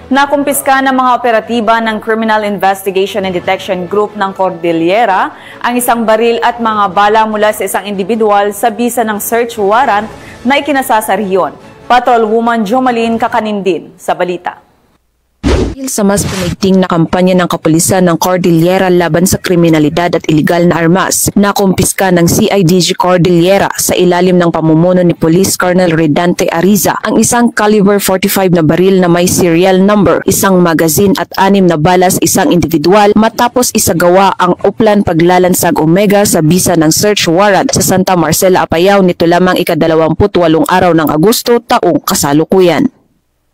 Nakumpiska ng mga operatiba ng Criminal Investigation and Detection Group ng Cordillera ang isang baril at mga bala mula sa isang individual sa bisa ng search warrant na ikinasa sa rehiyon. Patrolwoman Jomalyn Kakanindin sa balita. Sa mas pinigting na kampanya ng kapulisan ng Cordillera laban sa kriminalidad at ilegal na armas, nakumpiska ng CIDG Cordillera sa ilalim ng pamumuno ni Police Colonel Redante Ariza ang isang caliber 45 na baril na may serial number, isang magazine at 6 na bala sa isang individual matapos isagawa ang uplan paglalansag Omega sa bisa ng search warrant sa Santa Marcela, Apayao nito lamang ika-28 araw ng Agosto taong kasalukuyan.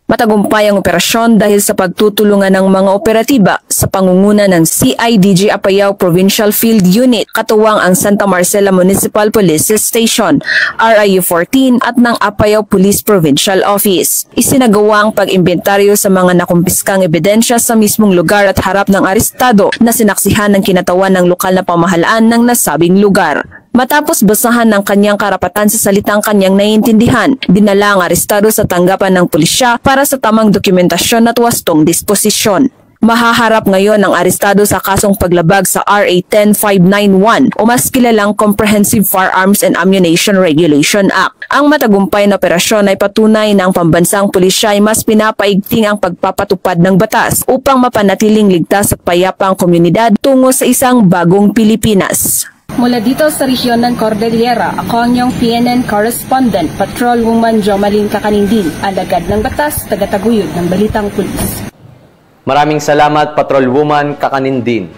Matagumpay ang operasyon dahil sa pagtutulungan ng mga operatiba sa pangunguna ng CIDG Apayao Provincial Field Unit, katuwang ang Santa Marcela Municipal Police Station, RIU-14 at ng Apayao Police Provincial Office. Isinagawa ang pag-imbentaryo sa mga nakumpiskang ebidensya sa mismong lugar at harap ng arestado na sinaksihan ng kinatawan ng lokal na pamahalaan ng nasabing lugar. Matapos basahan ng kanyang karapatan sa salitang kanyang naiintindihan, dinala ang arestado sa tanggapan ng pulisya para sa tamang dokumentasyon at wastong disposisyon. Mahaharap ngayon ang arestado sa kasong paglabag sa RA 10591 o mas kilalang Comprehensive Firearms and Ammunition Regulation Act. Ang matagumpay na operasyon ay patunay na ang pambansang pulisya ay mas pinapaigting ang pagpapatupad ng batas upang mapanatiling ligtas at payapa ang komunidad tungo sa isang bagong Pilipinas. Mula dito sa rehiyon ng Cordillera, ako ang iyong PNN correspondent, Patrolwoman Jomalyn Kakanindin, alagad ng batas, tagataguyod ng Balitang Pulis. Maraming salamat, Patrolwoman Kakanindin.